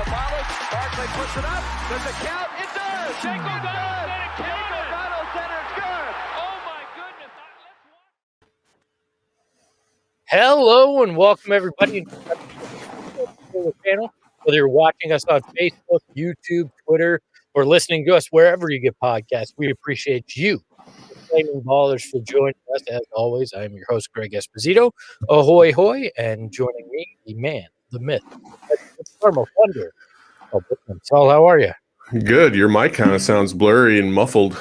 follows. Barkley puts it up. Does it count? It does. Jake O'Donnell said it counted. Jake O'Donnell said it's good. Oh my goodness. Hello and welcome everybody to the channel. Whether you're watching us on Facebook, YouTube, Twitter, or listening to us wherever you get podcasts, we appreciate you, the Flaming Ballers, for joining us. As always, I am your host, Greg Esposito. Ahoy, hoy, and joining me, the man, the myth, the thermal thunder. Saul, how are you? Good. Your mic kind of sounds blurry and muffled.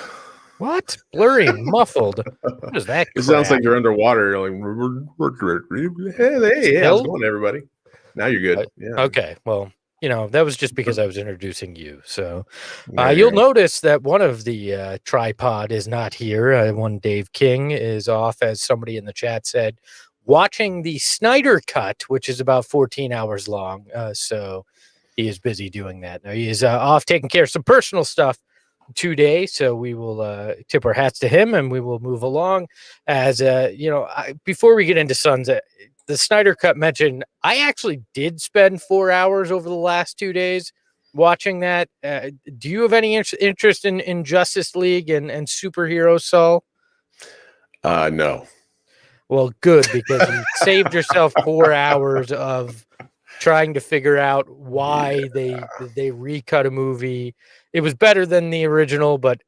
What? Blurry and muffled? What is that? It sounds like you're underwater. You're like, hey, how's it going, everybody? Now you're good. Yeah. Okay. Well, that was just because I was introducing you. So you'll notice that one of the tripod is not here. One Dave King is off, as somebody in the chat said, watching the Snyder Cut, which is about 14 hours long. So he is busy doing that. Now he is off taking care of some personal stuff today, so we will tip our hats to him and we will move along. As before we get into Suns, the Snyder Cut mentioned, I actually did spend 4 hours over the last 2 days watching that. Do you have any interest in Justice League and superheroes, Saul? No. Well, good, because you saved yourself 4 hours of trying to figure out why they recut a movie. It was better than the original, but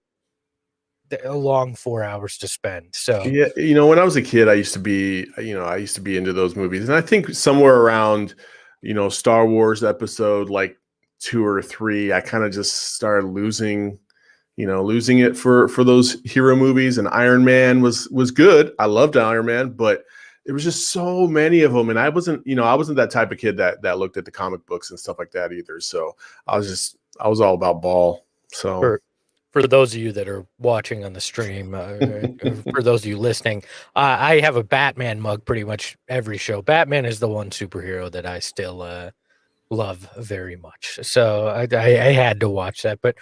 a long 4 hours to spend. So yeah, when I was a kid, I used to be into those movies, and I think somewhere around, Star Wars episode like 2 or 3, I kind of just started losing it for those hero movies. And Iron Man was good. I loved Iron Man, but there was just so many of them, and I wasn't that type of kid that looked at the comic books and stuff like that either. So I was all about ball. So for those of you that are watching on the stream, for those of you listening, I have a Batman mug pretty much every show. Batman is the one superhero that I still love very much. So I had to watch that. But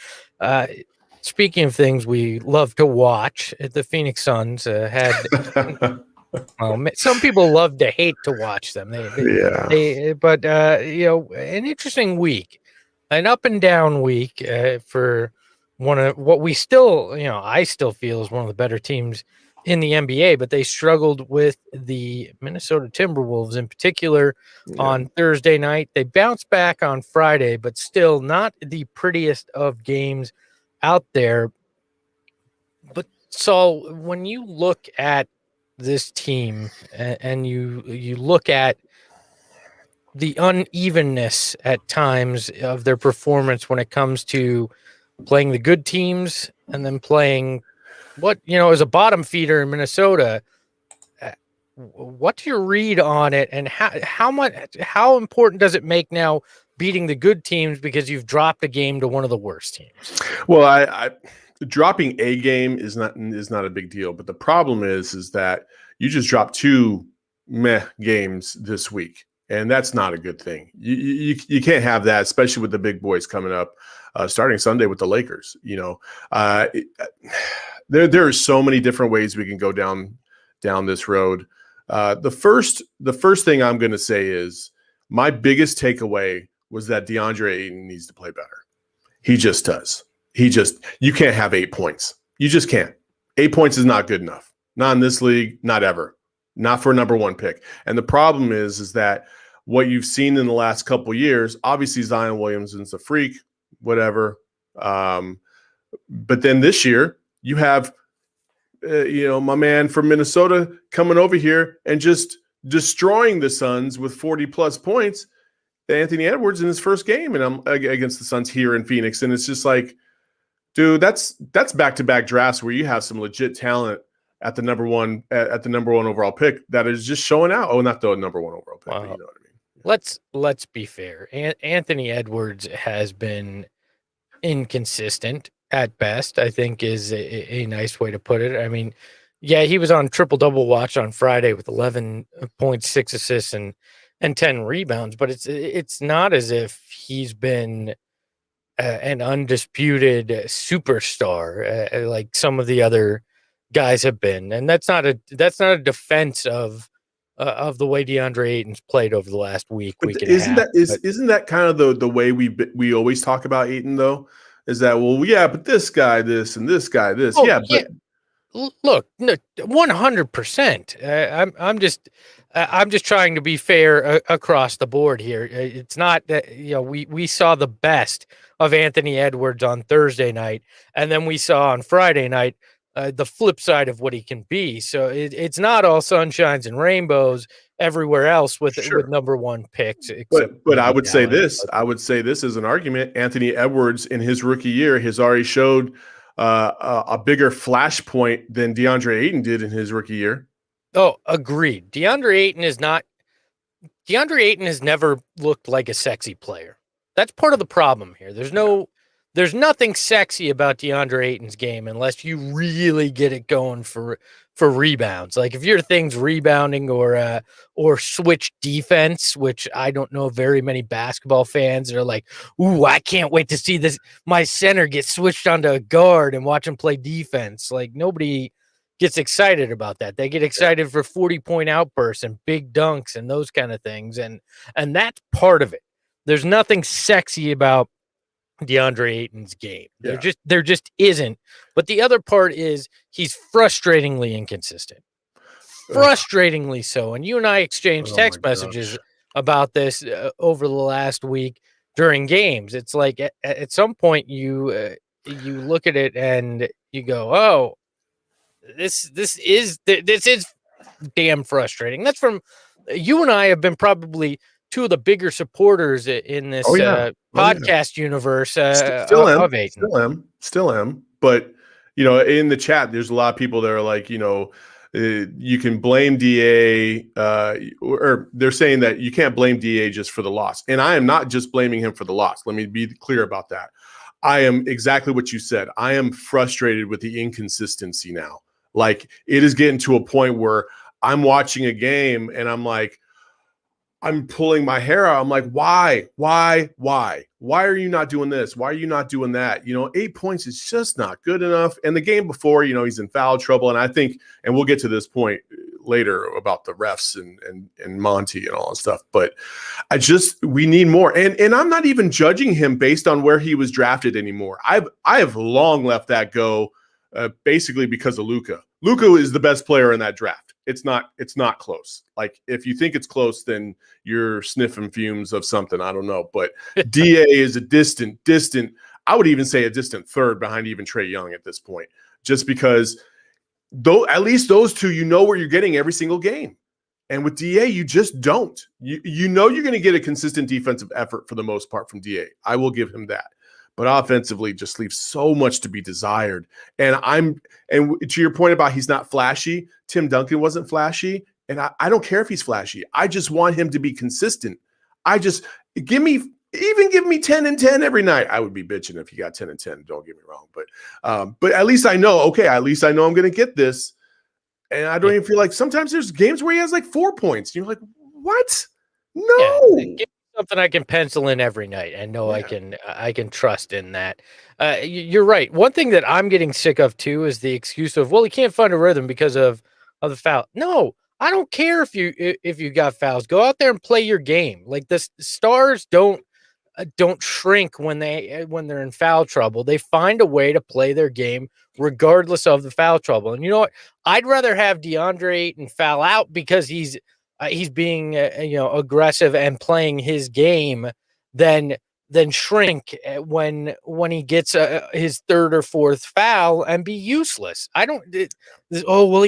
speaking of things we love to watch, the Phoenix Suns had. Well, some people love to hate to watch them. But an interesting week, an up and down week for one of what we still, I still feel is one of the better teams in the NBA. But they struggled with the Minnesota Timberwolves in particular on Thursday night. They bounced back on Friday, but still not the prettiest of games out there. But Saul, when you look at this team and you look at the unevenness at times of their performance when it comes to playing the good teams and then playing what as a bottom feeder in Minnesota, what's your read on it, and how important does it make now beating the good teams because you've dropped a game to one of the worst teams? Well, I dropping a game is not a big deal, but the problem is that you just dropped 2 meh games this week, and that's not a good thing. You can't have that, especially with the big boys coming up, starting Sunday with the Lakers. There are so many different ways we can go down this road. The first thing I'm going to say is my biggest takeaway was that Deandre Ayton needs to play better. He just does. You can't have 8 points. You just can't. 8 points is not good enough. Not in this league, not ever. Not for a number 1 pick. And the problem is that what you've seen in the last couple of years, obviously Zion Williamson's a freak, whatever. But then this year, you have, my man from Minnesota coming over here and just destroying the Suns with 40-plus points, Anthony Edwards in his first game against the Suns here in Phoenix. And it's just like, dude, that's back-to-back drafts where you have some legit talent at the number one overall pick that is just showing out. Oh, not the number 1 overall pick, but you know what I mean. Let's be fair. Anthony Edwards has been inconsistent at best, I think is a nice way to put it. I mean, yeah, he was on triple-double watch on Friday with 11.6 assists and 10 rebounds, but it's not as if he's been an undisputed superstar like some of the other guys have been. And that's not a defense of of the way Deandre Ayton's played over the last week But and a half. Isn't that kind of the way we always talk about Ayton though? Is that, well, yeah, but this guy this and this guy this, Oh, yeah, but look, no, 100%. I'm just trying to be fair across the board here. It's not that we saw the best of Anthony Edwards on Thursday night, and then we saw on Friday night the flip side of what he can be. So it's not all sunshines and rainbows everywhere else with number one picks. But I would say this. I would say this as an argument. Anthony Edwards in his rookie year has already showed a bigger flashpoint than DeAndre Ayton did in his rookie year. Oh, agreed. DeAndre Ayton has never looked like a sexy player. That's part of the problem here. There's nothing sexy about DeAndre Ayton's game unless you really get it going for rebounds. Like if your thing's rebounding or switch defense, which I don't know very many basketball fans that are like, ooh, I can't wait to see my center get switched onto a guard and watch him play defense. Like nobody gets excited about that. They get excited for 40-point outbursts and big dunks and those kind of things. And that's part of it. There's nothing sexy about DeAndre Ayton's game. There just isn't. But the other part is he's frustratingly inconsistent. Frustratingly so. And you and I exchanged text messages about this over the last week during games. It's like at some point you look at it and you go, oh, this is damn frustrating. That's from you and I have been probably two of the bigger supporters in this podcast universe of Ayton. Still am. But, in the chat, there's a lot of people that are like, you can blame DA or they're saying that you can't blame DA just for the loss. And I am not just blaming him for the loss. Let me be clear about that. I am exactly what you said. I am frustrated with the inconsistency now. Like it is getting to a point where I'm watching a game and I'm like, I'm pulling my hair out. I'm like, why are you not doing this? Why are you not doing that? 8 points is just not good enough. And the game before, he's in foul trouble. And I think, and we'll get to this point later about the refs and Monty and all that stuff. But we need more. And I'm not even judging him based on where he was drafted anymore. I have long left that go basically because of Luka. Luka is the best player in that draft. It's not close. Like if you think it's close, then you're sniffing fumes of something. I don't know. But DA is a distant, I would even say a distant third behind even Trae Young at this point, just because at least those two, where you're getting every single game. And with DA, you just don't. You're going to get a consistent defensive effort for the most part from DA. I will give him that. But offensively just leaves so much to be desired. And to your point about he's not flashy, Tim Duncan wasn't flashy, and I don't care if he's flashy. I just want him to be consistent. Give me 10 and 10 every night. I would be bitching if he got 10 and 10, don't get me wrong. But at least I know, I'm going to get this. And I don't even feel like sometimes there's games where he has like 4 points. You're like, what? No. Yeah, something I can pencil in every night and know I can trust in that. You're right. One thing that I'm getting sick of too is the excuse of, well, he can't find a rhythm because of the foul. No, I don't care if you got fouls. Go out there and play your game. Like the stars don't shrink when they're in foul trouble. They find a way to play their game regardless of the foul trouble. And you know what? I'd rather have DeAndre Ayton foul out because he's being aggressive and playing his game than shrink when he gets his third or fourth foul and be useless. He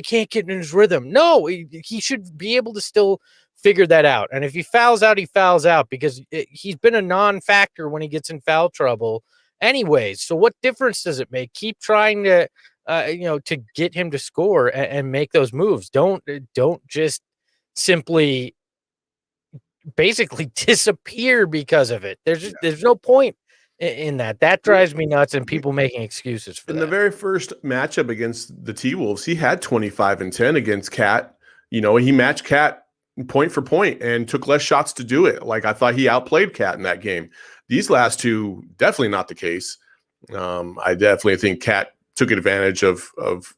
can't get in his rhythm. No, he should be able to still figure that out. And if he fouls out, he fouls out because he's been a non-factor when he gets in foul trouble anyways. So what difference does it make? Keep trying to get him to score and make those moves. Don't just simply basically disappear because of it. There's no point in that. That drives me nuts, and people making excuses for that. In the very first matchup against the T-Wolves, he had 25 and 10 against Cat. He matched Cat point for point and took less shots to do it. Like I thought he outplayed Cat in that game. These last two, definitely not the case. I definitely think Cat took advantage of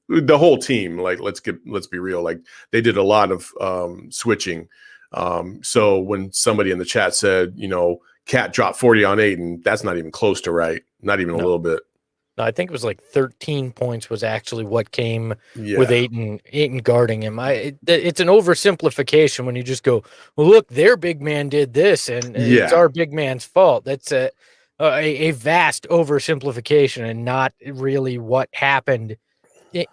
the whole team. Like, let's be real. Like, they did a lot of switching. So when somebody in the chat said, Cat dropped 40 on Ayton, that's not even close to right. Not even a little bit. No, I think it was like 13 points was actually what came with Ayton guarding him. It's an oversimplification when you just go, well, look, their big man did this, and it's our big man's fault. That's a vast oversimplification and not really what happened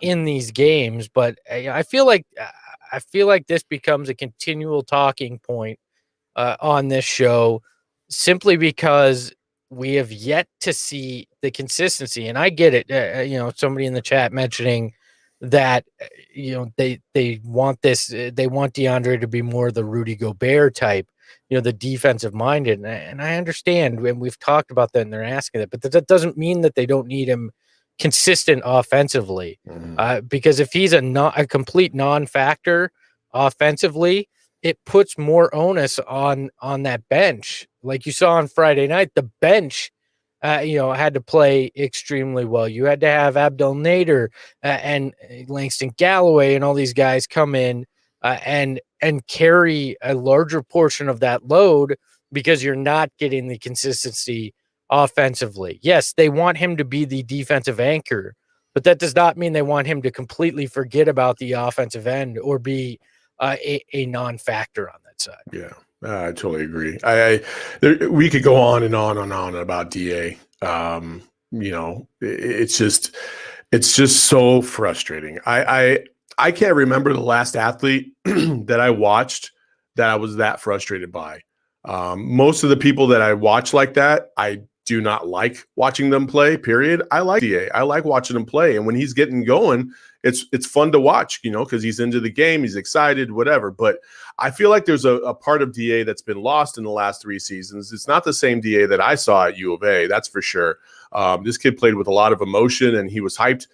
in these games. But I feel like this becomes a continual talking point on this show, simply because we have yet to see the consistency. And I get it. Somebody in the chat mentioning that, they want this, they want Deandre to be more the Rudy Gobert type, the defensive minded. And I understand, and we've talked about that and they're asking that, but that doesn't mean that they don't need him consistent offensively. Because if he's a complete non-factor offensively, it puts more onus on that bench. Like you saw on Friday night, the bench, had to play extremely well. You had to have Abdel Nader and Langston Galloway and all these guys come in and carry a larger portion of that load, because you're not getting the consistency offensively. Yes, they want him to be the defensive anchor, but that does not mean they want him to completely forget about the offensive end or be a non-factor on that side. Yeah, I totally agree. We could go on and on and on about DA. It's just so frustrating. I can't remember the last athlete that I watched that I was that frustrated by. Most of the people that I watch like that, I do not like watching them play, period. I like DA. I like watching him play. And when he's getting going, it's fun to watch, because he's into the game, he's excited, whatever. But I feel like there's a part of DA that's been lost in the last 3 seasons. It's not the same DA that I saw at U of A, that's for sure. This kid played with a lot of emotion and he was hyped.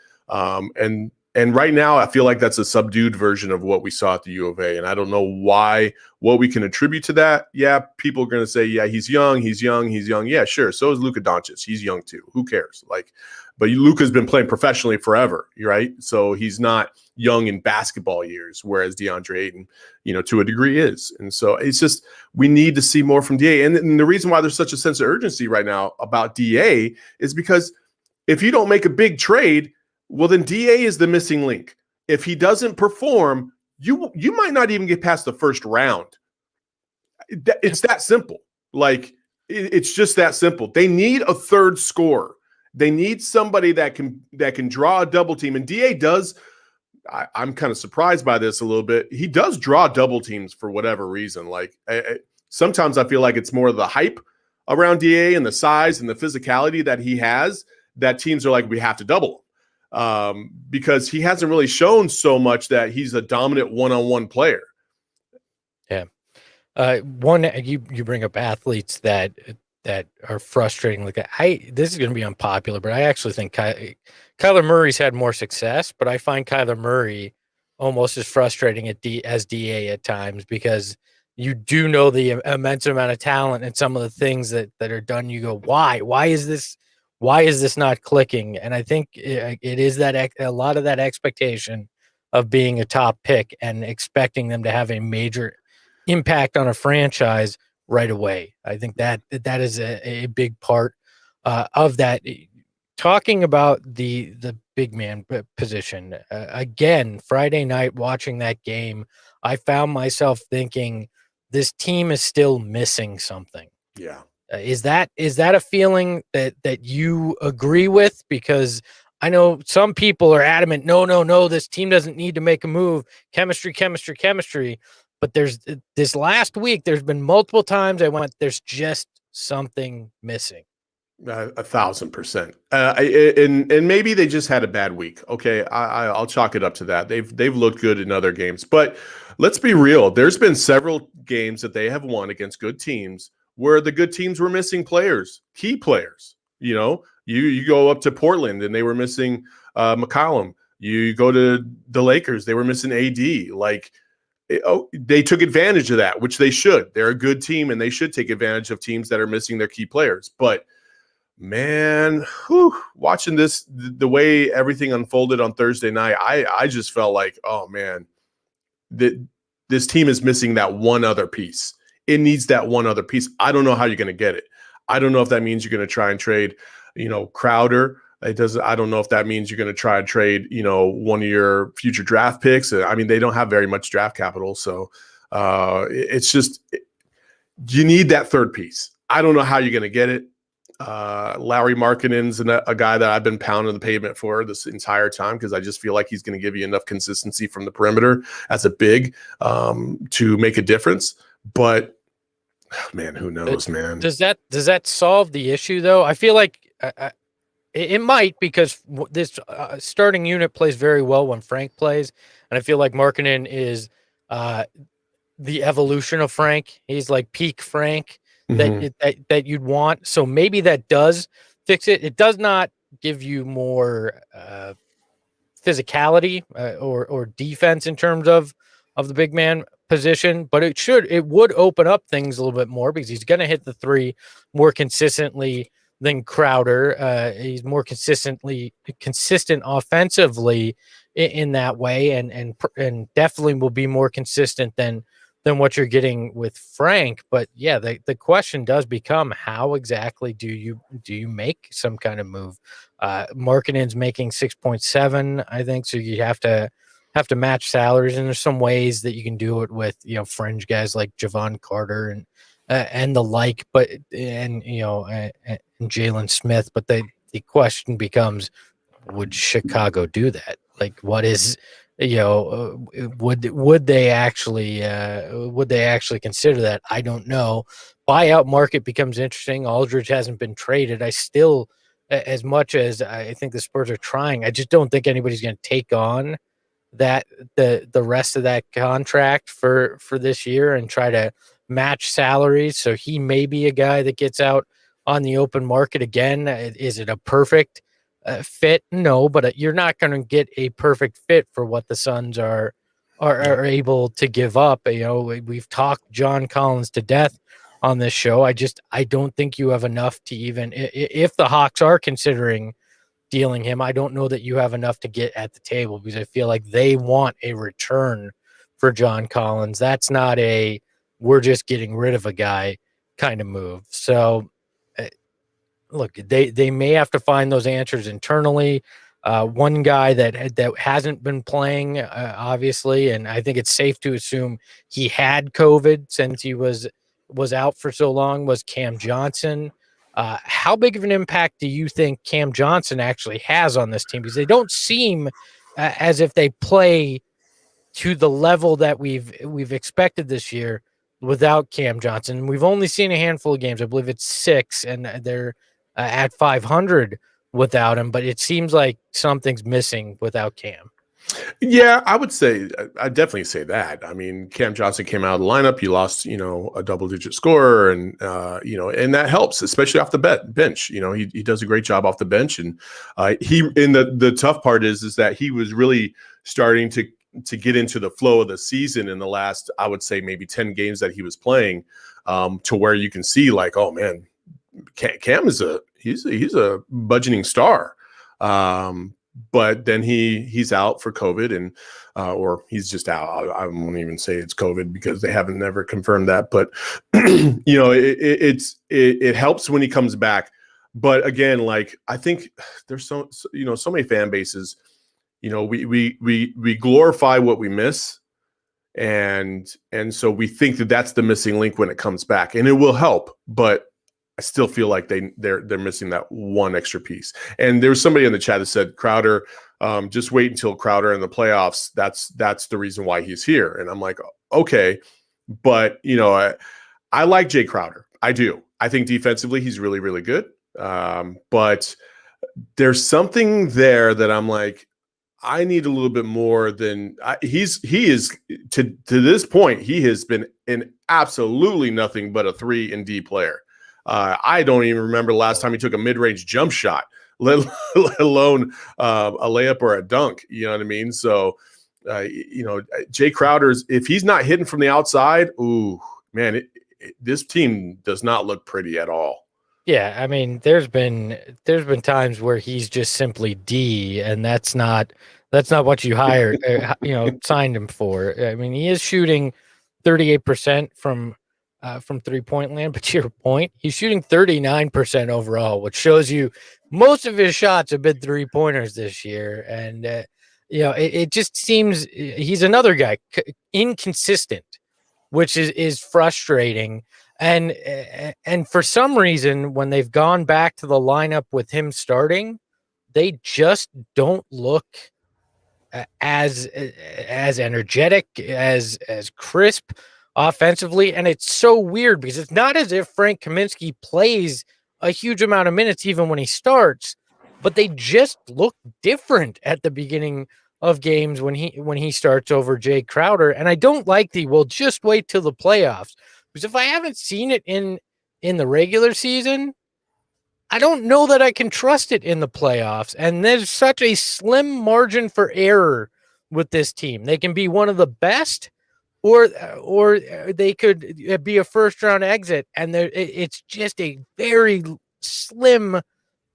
And right now, I feel like that's a subdued version of what we saw at the U of A. And I don't know what we can attribute to that. Yeah, people are going to say, yeah, he's young. Yeah, sure. So is Luka Doncic. He's young too. Who cares? But Luka's been playing professionally forever, right? So he's not young in basketball years, whereas DeAndre Ayton, to a degree is. And so it's just, we need to see more from DA. And the reason why there's such a sense of urgency right now about DA is because if you don't make a big trade, well, then DA is the missing link. If he doesn't perform, you might not even get past the first round. It's that simple. It's just that simple. They need a third scorer. They need somebody that can draw a double team. And DA does. I'm kind of surprised by this a little bit. He does draw double teams for whatever reason. Sometimes I feel like it's more of the hype around DA and the size and the physicality that he has, that teams are like, we have to double him. Because he hasn't really shown so much that he's a dominant one-on-one player. Yeah. You bring up athletes that are frustrating. This is going to be unpopular, but I actually think Kyler Murray's had more success, but I find Kyler Murray almost as frustrating as DA at times, because you do know the immense amount of talent and some of the things that are done. You go, why is this not clicking? And I think it is that a lot of that expectation of being a top pick and expecting them to have a major impact on a franchise right away. I think that is a big part of that. Talking about the big man position, again, Friday night watching that game, I found myself thinking this team is still missing something. Yeah. Is that a feeling that you agree with? Because I know some people are adamant, no, this team doesn't need to make a move. Chemistry. But there's this last week, there's been multiple times there's just something missing. 1,000%. And maybe they just had a bad week. Okay, I'll chalk it up to that. They've looked good in other games, but let's be real. There's been several games that they have won against good teams where the good teams were missing players, key players. You go up to Portland and they were missing McCollum. You go to the Lakers, they were missing AD. They took advantage of that, which they should. They're a good team and they should take advantage of teams that are missing their key players. But Man, watching this, the way everything unfolded on Thursday night, I just felt like, oh man, this team is missing that one other piece. It needs that one other piece. I don't know how you're going to get it. I don't know if that means you're going to try and trade, Crowder. I don't know if that means you're going to try and trade, one of your future draft picks. I mean, they don't have very much draft capital, so it's just you need that third piece. I don't know how you're going to get it. Larry Markkinen's a guy that I've been pounding the pavement for this entire time because I just feel like he's going to give you enough consistency from the perimeter as a big to make a difference. But man, who knows, man? Does that solve the issue though? I feel like it might, because this starting unit plays very well when Frank plays, and I feel like Markkinen is the evolution of Frank. He's like peak Frank. That you'd want. So maybe that does fix it. It does not give you more physicality or defense in terms of the big man position, but it would open up things a little bit more because he's going to hit the three more consistently than Crowder. He's more consistent offensively in that way, and definitely will be more consistent than what you're getting with Frank. But yeah, the question does become, how exactly do you make some kind of move? Markkinen's making 6.7, I think, so you have to match salaries, and there's some ways that you can do it with fringe guys like Javon Carter and the like, but and Jalen Smith. But the question becomes, would Chicago do that? Like, what is would they actually consider that? I don't know. Buyout market becomes interesting. Aldridge hasn't been traded. I still, as much as I think the Spurs are trying, I just don't think anybody's going to take on that the rest of that contract for this year and try to match salaries. So he may be a guy that gets out on the open market again. Is it a perfect fit? No, but you're not going to get a perfect fit for what the Suns are able to give up. We've talked John Collins to death on this show. I don't think you have enough to even, if the Hawks are considering dealing him, I don't know that you have enough to get at the table, because I feel like they want a return for John Collins. That's not a we're just getting rid of a guy kind of move. So look, they may have to find those answers internally. One guy that hasn't been playing, obviously, and I think it's safe to assume he had COVID since he was out for so long, was Cam Johnson. How big of an impact do you think Cam Johnson actually has on this team? Because they don't seem as if they play to the level that we've expected this year without Cam Johnson. We've only seen a handful of games. I believe it's 6, and they're at 500 without him, but it seems like something's missing without Cam. Yeah, I definitely say that. I mean, Cam Johnson came out of the lineup. He lost, a double-digit scorer, and and that helps, especially off the bench. He does a great job off the bench, and the tough part is that he was really starting to get into the flow of the season in the last, I would say, maybe 10 games that he was playing, to where you can see like, oh man, Cam is he's a budgeting star. But then he's out for COVID, and or he's just out. I won't even say it's COVID because they haven't never confirmed that. But it helps when he comes back. But again, like, I think there's so many fan bases. We glorify what we miss, and so we think that that's the missing link when it comes back, and it will help. But I still feel like they're missing that one extra piece. And there was somebody in the chat that said, Crowder, just wait until Crowder in the playoffs. That's the reason why he's here. And I'm like, okay, but I like Jay Crowder. I do. I think defensively he's really, really good. But there's something there that I'm like, I need a little bit more than he is to this point. He has been in absolutely nothing but a 3-and-D player. I don't even remember the last time he took a mid-range jump shot, let alone a layup or a dunk. You know what I mean? So, Jay Crowder's, if he's not hitting from the outside, ooh, man, this team does not look pretty at all. Yeah, I mean, there's been times where he's just simply D, and that's not what you hired, signed him for. I mean, he is shooting 38% from 3-point land, but to your point, he's shooting 39% overall, which shows you most of his shots have been 3-pointers this year, and it just seems he's another guy inconsistent, which is frustrating. And for some reason, when they've gone back to the lineup with him starting, they just don't look as energetic, as crisp offensively. And it's so weird because it's not as if Frank Kaminsky plays a huge amount of minutes even when he starts, but they just look different at the beginning of games when he starts over Jay Crowder. And I don't like well, just wait till the playoffs, because if I haven't seen it in the regular season, I don't know that I can trust it in the playoffs. And there's such a slim margin for error with this team. They can be one of the best, or they could be a first round exit, and it's just a very slim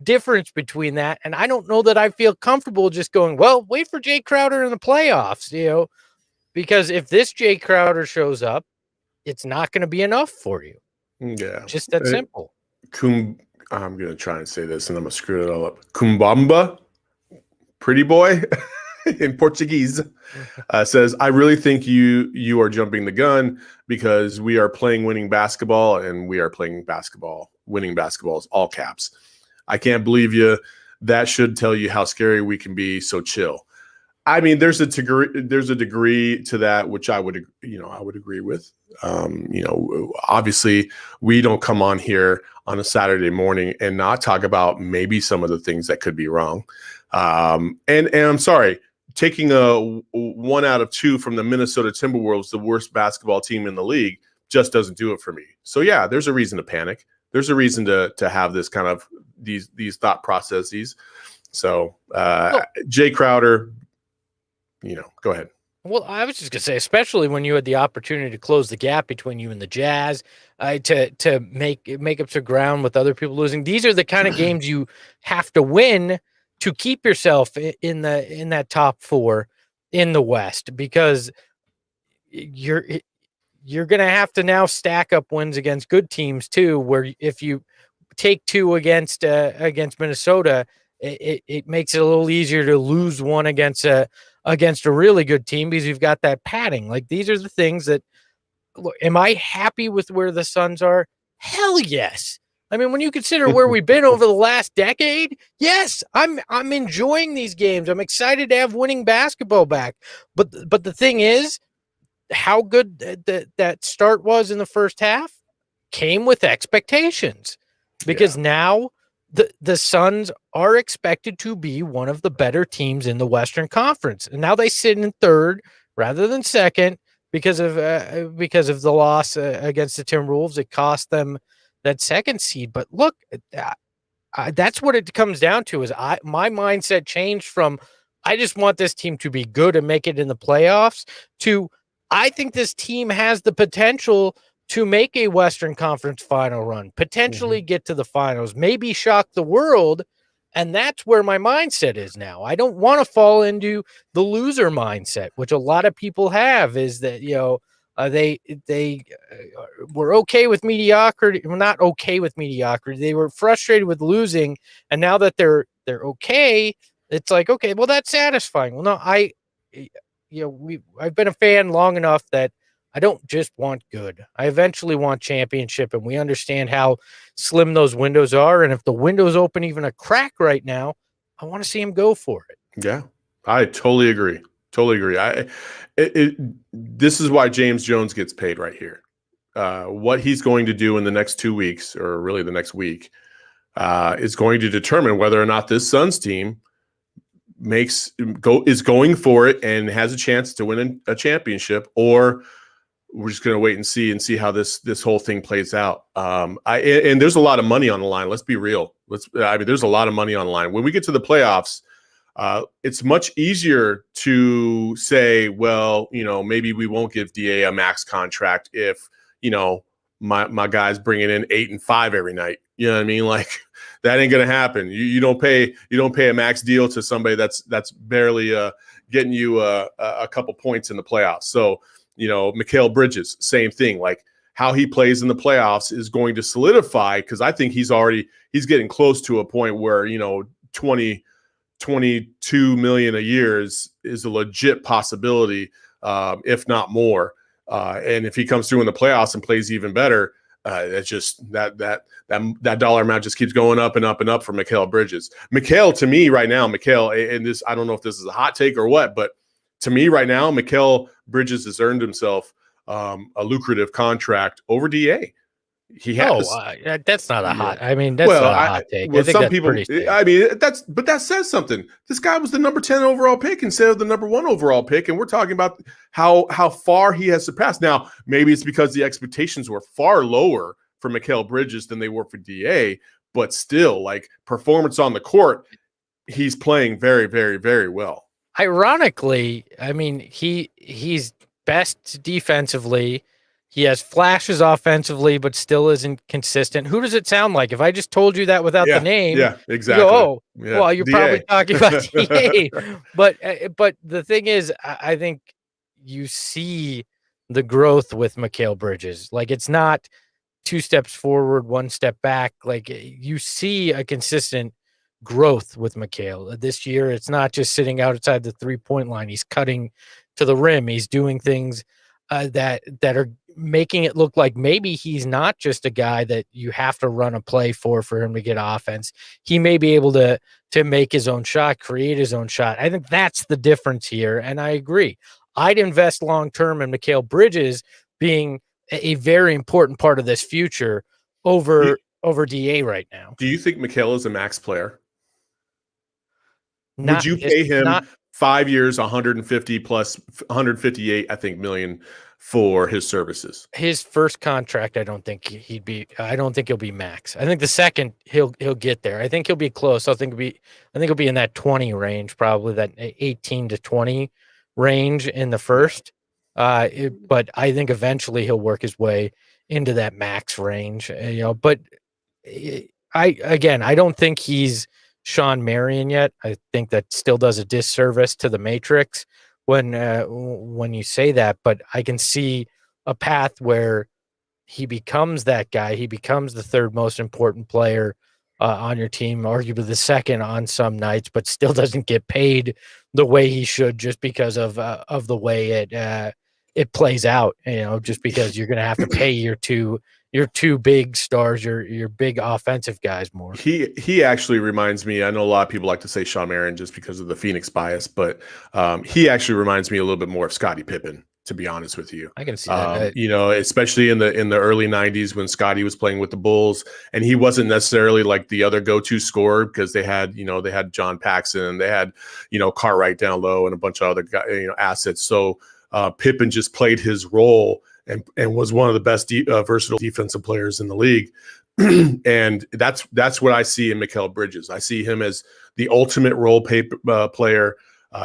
difference between that. And I don't know that I feel comfortable just going, well, wait for Jay Crowder in the playoffs, because if this Jay Crowder shows up, it's not going to be enough for you. Yeah. Just that simple. I'm going to try and say this and I'm going to screw it all up. Kumbamba, pretty boy in Portuguese, says, I really think you are jumping the gun because we are playing winning basketball, and we are playing basketball. Winning basketball is all caps. I can't believe you. That should tell you how scary we can be. So chill. I mean, there's a degree to that, which I would agree with. Obviously we don't come on here on a Saturday morning and not talk about maybe some of the things that could be wrong. And I'm sorry, taking a 1 out of 2 from the Minnesota Timberwolves, the worst basketball team in the league, just doesn't do it for me. So yeah, there's a reason to panic. There's a reason to have this kind of these thought processes. So Jay Crowder, go ahead. Well, I was just going to say, especially when you had the opportunity to close the gap between you and the Jazz, to make up some ground with other people losing. These are the kind of games you have to win to keep yourself in that top 4 in the West, because you're going to have to now stack up wins against good teams too, where if you take 2 against Minnesota, it makes it a little easier to lose one against a really good team, because you've got that padding. Like, these are the things that, look, am I happy with where the Suns are? Hell yes. I mean, when you consider where we've been over the last decade, yes, I'm enjoying these games. I'm excited to have winning basketball back. But the thing is, how good that start was in the first half came with expectations, because now the Suns are expected to be one of the better teams in the Western Conference. And now they sit in 3rd rather than 2nd because of the loss against the Timberwolves. It cost them that 2nd seed. But look, that's what it comes down to, is my mindset changed from, I just want this team to be good and make it in the playoffs, to, I think this team has the potential to make a Western Conference final run, potentially get to the finals, maybe shock the world. And that's where my mindset is now. I don't want to fall into the loser mindset, which a lot of people have, is that, they were okay with mediocrity. Well, not okay with mediocrity. They were frustrated with losing. And now that they're okay, it's like, okay, well, that's satisfying. Well, no, I've been a fan long enough that I don't just want good. I eventually want championship, and we understand how slim those windows are. And if the windows open even a crack right now, I want to see him go for it. Yeah, I totally agree. This is why James Jones gets paid right here. What he's going to do in the next 2 weeks, or really the next week, is going to determine whether or not this Suns team is going for it and has a chance to win a championship, or we're just going to wait and see how this whole thing plays out. And there's a lot of money on the line. Let's be real. There's a lot of money on the line. When we get to the playoffs, it's much easier to say, well, maybe we won't give DA a max contract if, my guy's bringing in 8 and 5 every night. You know what I mean? Like that ain't gonna happen. You don't pay a max deal to somebody that's barely getting you a couple points in the playoffs. So Mikal Bridges, same thing. Like how he plays in the playoffs is going to solidify, because I think he's getting close to a point where 22 million a year is a legit possibility, if not more. And if he comes through in the playoffs and plays even better, it's just that dollar amount just keeps going up and up and up for Mikal Bridges. Mikal, to me right now, and this, I don't know if this is a hot take or what, but to me right now, Mikal Bridges has earned himself a lucrative contract over DA. He has. That's not a hot. I mean, that's not a hot take. Well, I think some that's people. I mean, that says something. This guy was the number 10 overall pick instead of the number 1 overall pick, and we're talking about how far he has surpassed. Now, maybe it's because the expectations were far lower for Mikal Bridges than they were for DA, but still, like performance on the court, he's playing very, very, very well. Ironically, I mean, he's best defensively. He has flashes offensively, but still isn't consistent. Who does it sound like? If I just told you that without the name, yeah, exactly. You go, well, you're DA. probably talking about DA. But the thing is, I think you see the growth with Mikal Bridges. Like it's not 2 steps forward, 1 step back. Like you see a consistent growth with Mikal. This year, it's not just sitting outside the 3-point line. He's cutting to the rim. He's doing things that are making it look like maybe he's not just a guy that you have to run a play for him to get offense. He may be able to make his own shot, create his own shot. I think that's the difference here. And I agree. I'd invest long-term in Mikal Bridges being a very important part of this future over DA right now. Do you think Mikal is a max player? Would you pay him 5 years, 150 plus 158, I think, million for his services? His first contract, I don't think he'll be max. I think the second he'll get there. I think he'll be close. I think he'll be in that 20 range, probably that 18 to 20 range in the first. But I think eventually he'll work his way into that max range. But I don't think he's Sean Marion yet. I think that still does a disservice to the Matrix when you say that, but I can see a path where he becomes that guy. He becomes the 3rd most important player on your team, arguably the 2nd on some nights, but still doesn't get paid the way he should just because of the way it plays out. Just because you're going to have to pay your two big stars, your big offensive guys more. He actually reminds me, I know a lot of people like to say Sean Marion just because of the Phoenix bias, but he actually reminds me a little bit more of Scottie Pippen, to be honest with you. I can see that. Especially in the early 90s when Scottie was playing with the Bulls, and he wasn't necessarily like the other go-to scorer because they had John Paxson, they had, Cartwright down low and a bunch of other assets. So Pippen just played his role and was one of the best versatile defensive players in the league. And that's what I see in Mikal Bridges. I see him as the ultimate role player.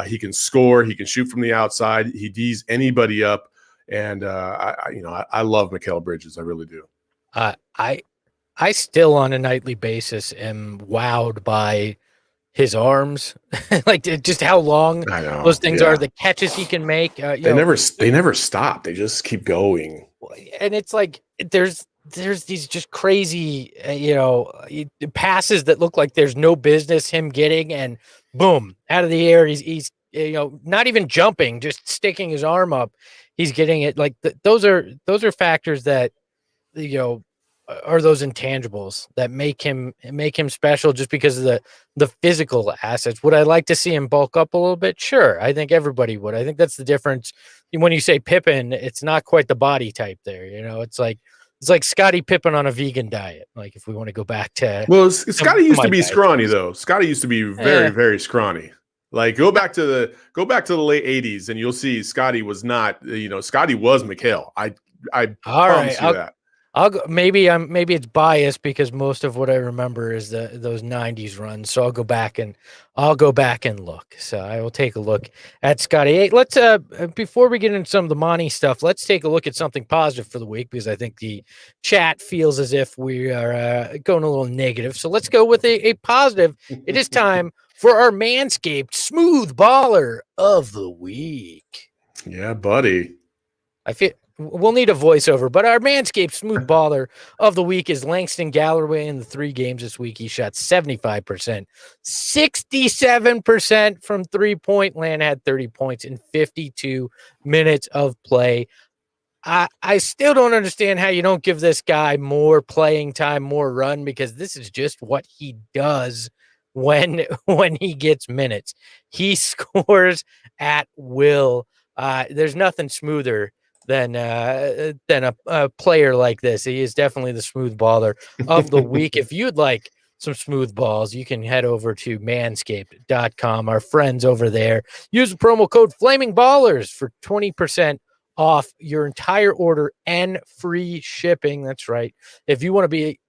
He can score. He can shoot from the outside. He D's anybody up. And I love Mikal Bridges. I really do. I still on a nightly basis am wowed by his arms, like just how long those things are, the catches he can make. They never stop. They just keep going. And it's like there's these just crazy, passes that look like there's no business him getting, and boom, out of the air, he's not even jumping, just sticking his arm up. He's getting it. Like those are factors that are those intangibles that make him special just because of the physical assets. Would I like to see him bulk up a little bit? Sure. I think everybody would. I think that's the difference. When you say Pippen, it's not quite the body type there. It's like Scottie Pippen on a vegan diet. Like if we want to go back to, well, Scottie used to be scrawny though. Scottie used to be very, very scrawny. Like go back to the late 80s and you'll see Scottie was not, Scottie was Mikal. I promise you that. I'll go, maybe it's biased because most of what I remember is those 90s runs. So I'll go back and look. So I will take a look at Scotty. Hey, let's before we get into some of the Monty stuff, let's take a look at something positive for the week because I think the chat feels as if we are going a little negative. So let's go with a positive. It is time for our Manscaped Smooth Baller of the Week. Yeah, buddy. I feel we'll need a voiceover, but our Manscaped Smooth Baller of the Week is Langston Galloway. In the 3 games this week, he shot 75%, 67% from 3-point land, had 30 points in 52 minutes of play. I still don't understand how you don't give this guy more playing time, more run, because this is just what he does when he gets minutes. He scores at will. There's nothing smoother than a player like this. He is definitely the smooth baller of the week. If you'd like some smooth balls, you can head over to manscaped.com. Our friends over there, use the promo code Flaming Ballers for 20% off your entire order and free shipping. That's right. If you want to be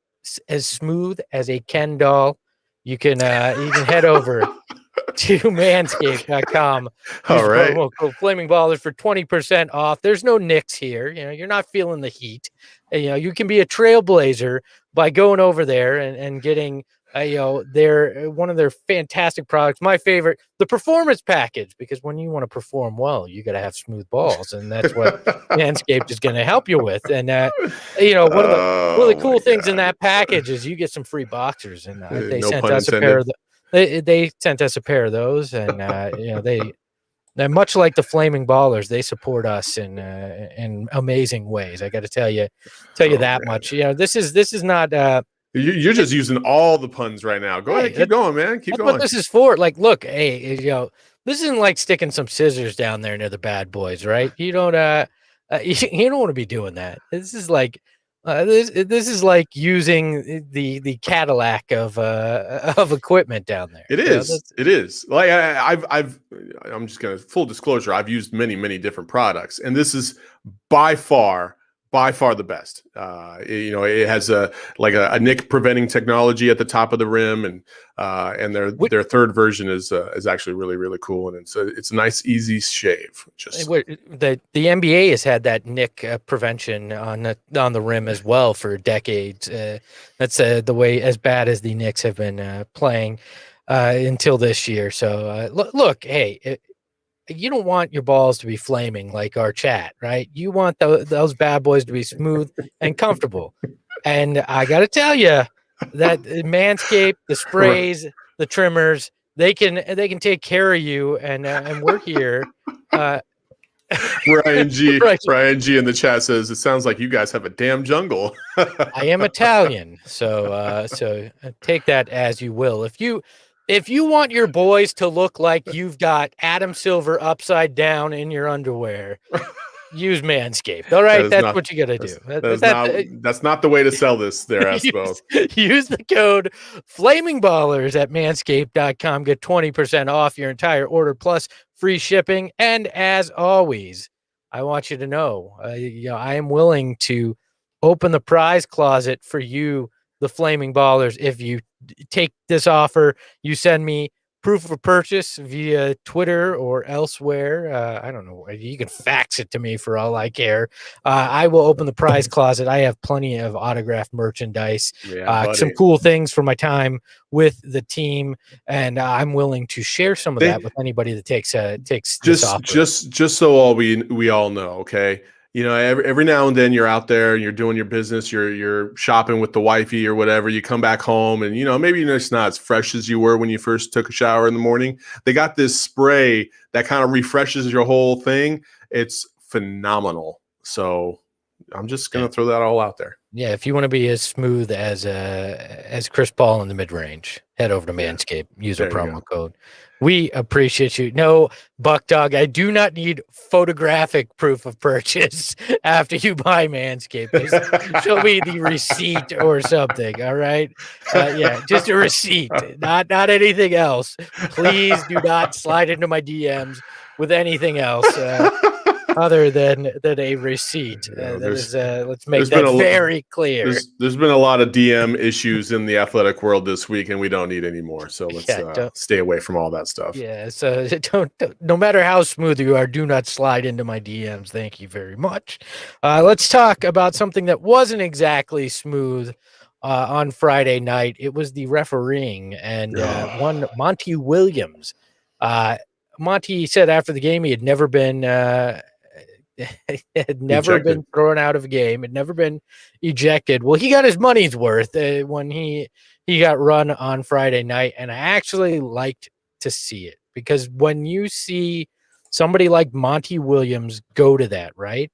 as smooth as a Ken doll, you can head over to manscaped.com. All right. Promo code Flaming Ballers for 20% off. There's no nicks here. You're not feeling the heat. You can be a trailblazer by going over there and getting their one of their fantastic products. My favorite, the Performance Package, because when you want to perform well, you got to have smooth balls, and that's what Manscaped is going to help you with. And one of the cool things in that package is you get some free boxers, and they No sent pun us intended. a pair of they sent us a pair of those, and they're much like the Flaming Ballers. They support us in amazing ways. I got to tell you that much. This is not. You're just using all the puns right now. Go ahead, keep going, man. Keep That's going. what this is for. Like, look, hey, this isn't like sticking some scissors down there near the bad boys, right? You don't you don't want to be doing that. This is like this is like using the Cadillac of equipment down there. It is. It is. Like I'm just gonna full disclosure. I've used many different products, and this is by far the best. It has a nick preventing technology at the top of the rim, and their third version is actually really cool, and it's a nice easy shave. Just the NBA has had that nick prevention on the rim as well for decades. That's the way, as bad as the Knicks have been playing until this year. So look, hey. You don't want your balls to be flaming like our chat, right? You want those bad boys to be smooth and comfortable. And I got to tell you that Manscaped, the sprays, the trimmers, they can take care of you. And we're here. Ryan G. Ryan G. in the chat says, it sounds like you guys have a damn jungle. I am Italian, so take that as you will. If you want your boys to look like you've got Adam Silver upside down in your underwear, use Manscaped. All right, that's what you got to do. That's not the way to sell this there, Espo. Use the code FlamingBallers at manscaped.com. Get 20% off your entire order plus free shipping. And as always, I want you to know, I am willing to open the prize closet for you, the Flaming Ballers. If you take this offer, you send me proof of purchase via Twitter or elsewhere. I don't know. You can fax it to me for all I care. I will open the prize closet. I have plenty of autographed merchandise, some cool things for my time with the team, and I'm willing to share some of that with anybody that takes this offer. Just so we all know, okay. Every now and then you're out there and you're doing your business, you're shopping with the wifey or whatever. You come back home and, maybe you're just not as fresh as you were when you first took a shower in the morning. They got this spray that kind of refreshes your whole thing. It's phenomenal. So I'm just going to throw that all out there. Yeah. If you want to be as smooth as Chris Paul in the mid-range, head over to Manscaped, use our promo code. We appreciate you. No, Buck Dog, I do not need photographic proof of purchase after you buy Manscaped. Just show me the receipt or something, all right? Just a receipt, not anything else. Please do not slide into my DMs with anything else. other than a receipt. Yeah, That is, let's make there's been that a very clear. there's been a lot of DM issues in the athletic world this week, and we don't need any more. So let's stay away from all that stuff. Yeah, so don't, no matter how smooth you are, do not slide into my DMs. Thank you very much. Let's talk about something that wasn't exactly smooth on Friday night. It was the refereeing, and one Monty Williams. Monty said after the game he had never been been thrown out of a game, had never been ejected. Well, he got his money's worth when he got run on Friday night, and I actually liked to see it, because when you see somebody like Monty Williams go to that, right?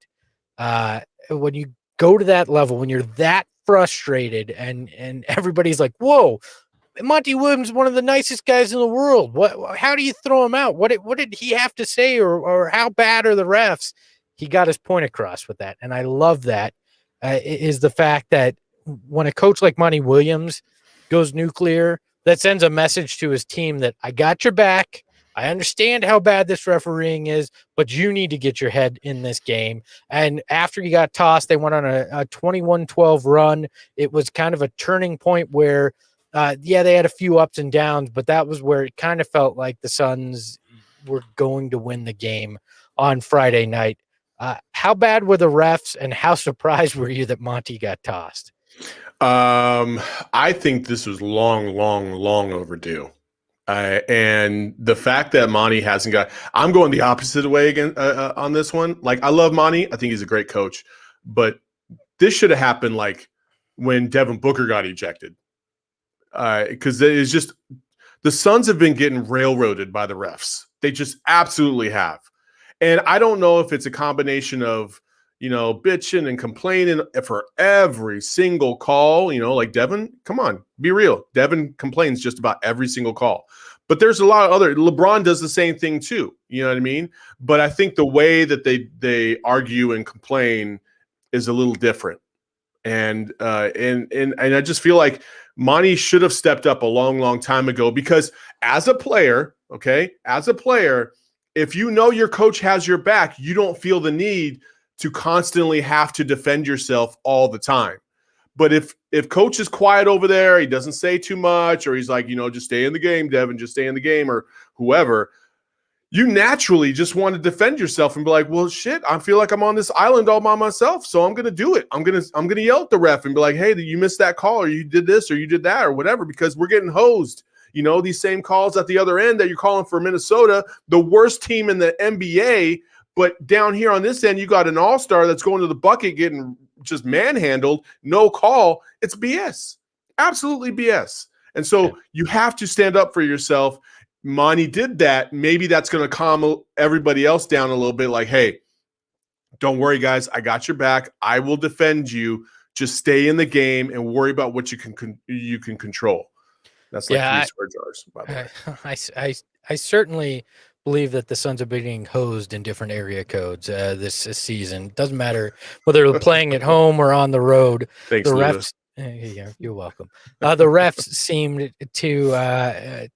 When you go to that level, when you're that frustrated and everybody's like, whoa, Monty Williams is one of the nicest guys in the world. How do you throw him out? What did he have to say, or how bad are the refs? He got his point across with that. And I love that is the fact that when a coach like Monty Williams goes nuclear, that sends a message to his team that I got your back. I understand how bad this refereeing is, but you need to get your head in this game. And after he got tossed, they went on a 21-12 run. It was kind of a turning point where, they had a few ups and downs, but that was where it kind of felt like the Suns were going to win the game on Friday night. How bad were the refs, and how surprised were you that Monty got tossed? I think this was long overdue. And the fact that Monty hasn't got, I'm going the opposite way again on this one. Like, I love Monty. I think he's a great coach, but this should have happened like when Devin Booker got ejected. Because it's just, the Suns have been getting railroaded by the refs. They just absolutely have. And I don't know if it's a combination of, bitching and complaining for every single call, like Devin, come on, be real. Devin complains just about every single call. But there's a lot of other, LeBron does the same thing too. You know what I mean? But I think the way that they argue and complain is a little different. And I just feel like Monty should have stepped up a long time ago, because as a player, if you know your coach has your back, you don't feel the need to constantly have to defend yourself all the time. But if coach is quiet over there, he doesn't say too much, or he's like, just stay in the game, Devin, just stay in the game, or whoever, you naturally just want to defend yourself and be like, well, shit, I feel like I'm on this island all by myself, so I'm going to do it. I'm going to yell at the ref and be like, hey, you missed that call, or you did this, or you did that, or whatever, because we're getting hosed. These same calls at the other end that you're calling for Minnesota, the worst team in the NBA, but down here on this end, you got an all-star that's going to the bucket getting just manhandled, no call. It's BS. Absolutely BS. And so you have to stand up for yourself. Monty did that. Maybe that's going to calm everybody else down a little bit, like, hey, don't worry, guys. I got your back. I will defend you. Just stay in the game and worry about what you can control. That's like 3 square jars, by the way. I certainly believe that the Suns are being hosed in different area codes this season. Doesn't matter whether they're playing at home or on the road. Thanks, the Lewis. refs. You're welcome. The refs seemed to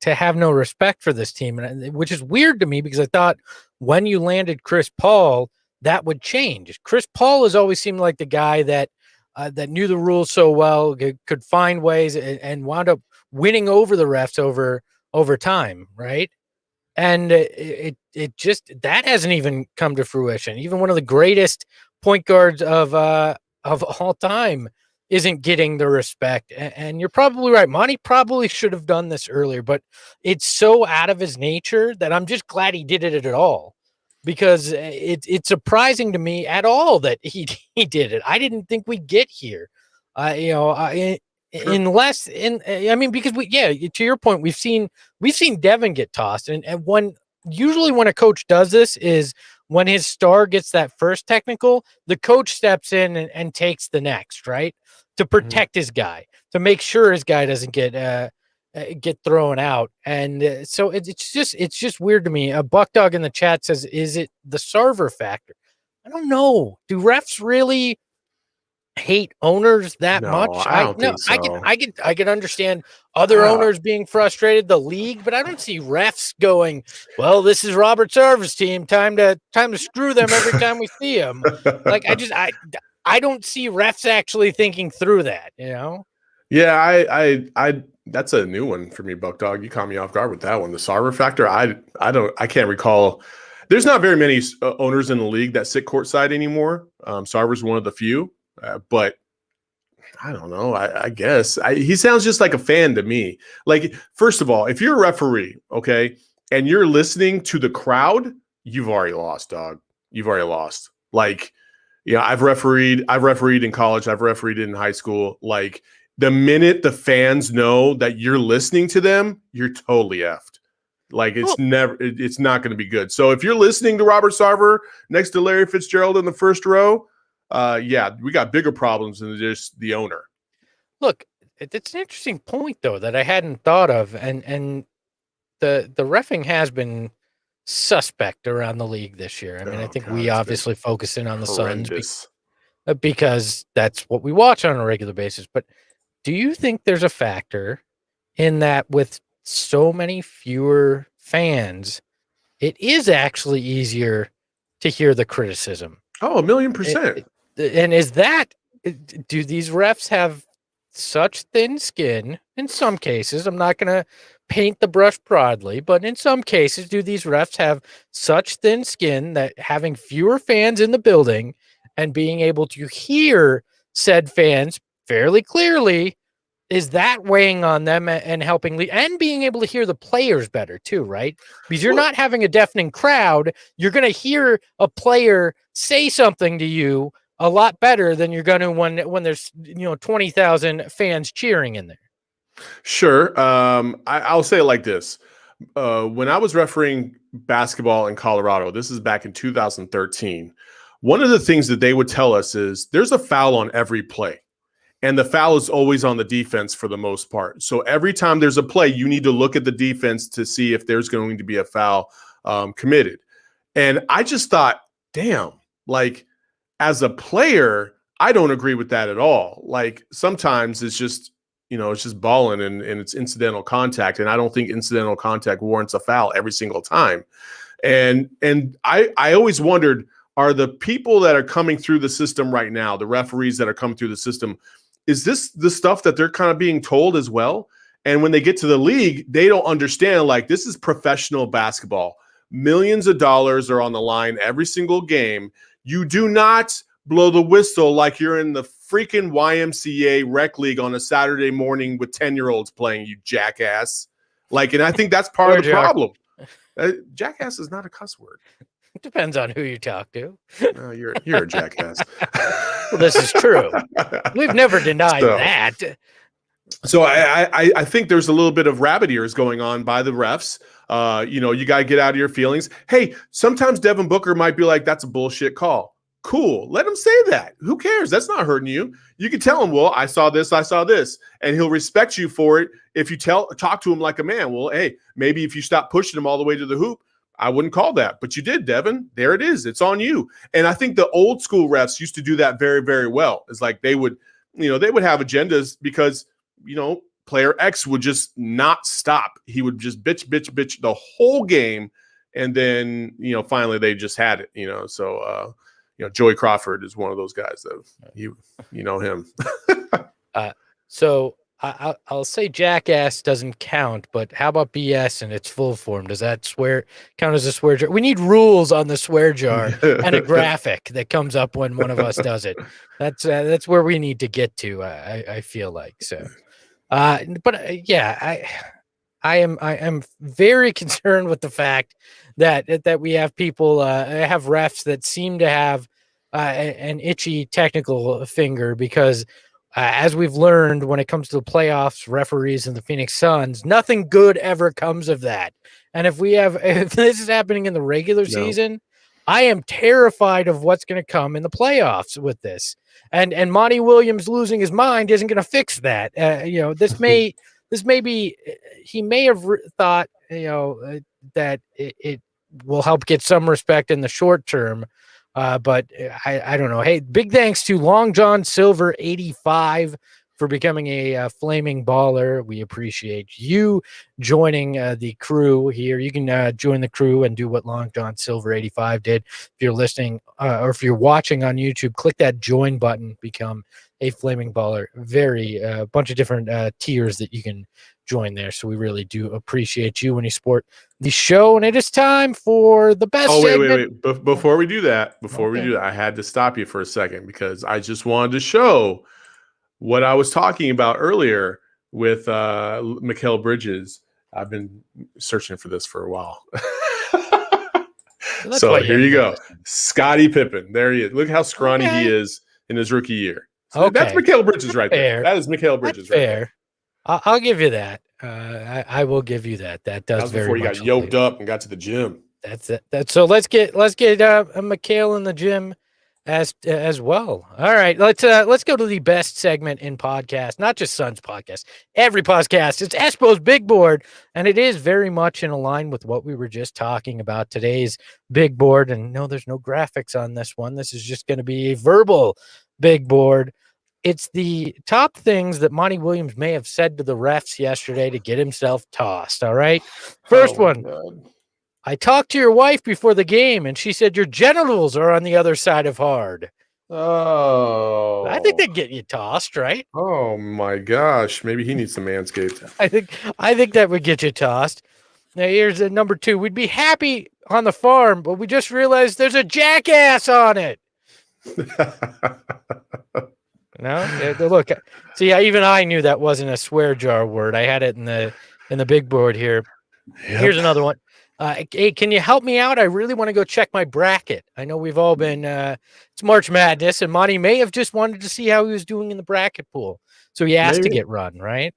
have no respect for this team, which is weird to me, because I thought when you landed Chris Paul, that would change. Chris Paul has always seemed like the guy that knew the rules so well, could find ways, and wound up winning over the refs over time, right? And it just, that hasn't even come to fruition. Even one of the greatest point guards of all time isn't getting the respect. And you're probably right. Monty probably should have done this earlier, but it's so out of his nature that I'm just glad he did it at all, because it's surprising to me at all that he did it. I didn't think we'd get here. Sure. Because to your point, we've seen Devin get tossed, and usually when a coach does this is when his star gets that first technical, the coach steps in and takes the next, right, to protect his guy, to make sure his guy doesn't get thrown out. And so it's just weird to me. A Buck Dog in the chat says, is it the Sarver factor? I don't know. Do refs really hate owners that No, much. I don't think so. I can understand other owners being frustrated, the league, but I don't see refs going, well, this is Robert Sarver's team. Time to screw them every time we see them. Like I don't see refs actually thinking through that, you know? Yeah, I that's a new one for me, Buck Dog. You caught me off guard with that one. The Sarver factor, I can't recall. There's not very many owners in the league that sit courtside anymore. Sarver's one of the few, but I don't know. I guess he sounds just like a fan to me. Like, first of all, if you're a referee, okay, and you're listening to the crowd, you've already lost, dog. You've already lost. Like, yeah, I've refereed in college. I've refereed in high school. Like, the minute the fans know that you're listening to them, you're totally effed. Like, it's not going to be good. So if you're listening to Robert Sarver next to Larry Fitzgerald in the first row, yeah, we got bigger problems than just the owner. Look, it's an interesting point though that I hadn't thought of, and the reffing has been suspect around the league this year. I mean, I think we obviously focus in on the Suns because that's what we watch on a regular basis. But do you think there's a factor in that with so many fewer fans, it is actually easier to hear the criticism? Oh, 1,000,000%. And is that, do these refs have such thin skin in some cases? I'm not going to paint the brush broadly, but in some cases, do these refs have such thin skin that having fewer fans in the building and being able to hear said fans fairly clearly, is that weighing on them and helping and being able to hear the players better too, right? Because you're not having a deafening crowd. You're going to hear a player say something to you a lot better than you're going to when there's 20,000 fans cheering in there. Sure. I'll say it like this. When I was refereeing basketball in Colorado, this is back in 2013, one of the things that they would tell us is there's a foul on every play. And the foul is always on the defense for the most part. So every time there's a play, you need to look at the defense to see if there's going to be a foul committed. And I just thought, damn, like as a player, I don't agree with that at all. Like sometimes it's just, it's just balling and it's incidental contact. And I don't think incidental contact warrants a foul every single time. And I always wondered, are the people that are coming through the system right now, the referees that are coming through the system, is this the stuff that they're kind of being told as well? And when they get to the league, they don't understand, like, this is professional basketball. Millions of dollars are on the line every single game. You do not blow the whistle like you're in the freaking YMCA rec league on a Saturday morning with 10-year-olds playing, you jackass. Like, and I think that's part of the problem. Jackass is not a cuss word. It depends on who you talk to. You're a jackass. Well, this is true. We've never denied that. So I think there's a little bit of rabbit ears going on by the refs. You got to get out of your feelings. Hey, sometimes Devin Booker might be like, that's a bullshit call. Cool. Let him say that. Who cares? That's not hurting you. You can tell him, well, I saw this. And he'll respect you for it if you talk to him like a man. Well, hey, maybe if you stop pushing him all the way to the hoop, I wouldn't call that, but you did, Devin. There it is. It's on you. And I think the old school refs used to do that very, very well. It's like they would have agendas because, player X would just not stop. He would just bitch the whole game. And then, finally they just had it, So, Joey Crawford is one of those guys that you know him. So I'll say jackass doesn't count, but how about BS in its full form? Does that count as a swear jar? We need rules on the swear jar and a graphic that comes up when one of us does it. That's where we need to get to. I feel like so. Yeah, I am very concerned with the fact that we have people have refs that seem to have an itchy technical finger because. As we've learned when it comes to the playoffs, referees and the Phoenix Suns, nothing good ever comes of that. And if this is happening in the regular season, I am terrified of what's going to come in the playoffs with this. And Monty Williams losing his mind isn't going to fix that. This may be, he may have thought, that it will help get some respect in the short term. But I don't know. Hey, big thanks to Long John Silver 85 for becoming a flaming baller. We appreciate you joining the crew here. You can join the crew and do what Long John Silver 85 did. If you're listening or if you're watching on YouTube, click that join button, become a flaming baller. Very bunch of different tiers that you can join there. So we really do appreciate you when you support the show. And it is time for the best. Oh, wait. Before we do that, Okay. I had to stop you for a second because I just wanted to show what I was talking about earlier with Mikal Bridges. I've been searching for this for a while. So here you go. Scottie Pippen. There he is. Look how scrawny he is in his rookie year. So that's Mikal Bridges right there. That is Mikal Bridges right there. I'll give you that. I will give you that. That does very before you much got yoked up and got to the gym. That's it. So let's get Mikal in the gym as well. All right, let's go to the best segment in podcast, not just Suns podcast, every podcast. It's Espo's Big Board, and it is very much in line with what we were just talking about today's big board. And no, there's no graphics on this one. This is just going to be a verbal big board. It's the top things that Monty Williams may have said to the refs yesterday to get himself tossed. All right, first one. God. I talked to your wife before the game, and she said your genitals are on the other side of hard. Oh. I think they'd get you tossed, right? Oh, my gosh. Maybe he needs some Manscaped. I think that would get you tossed. Now, here's number 2. We'd be happy on the farm, but we just realized there's a jackass on it. No? Look, see, even I knew that wasn't a swear jar word. I had it in the big board here. Yep. Here's another one. Hey, can you help me out? I really want to go check my bracket. I know we've all been, it's March Madness, and Monty may have just wanted to see how he was doing in the bracket pool. So he asked to get run, right?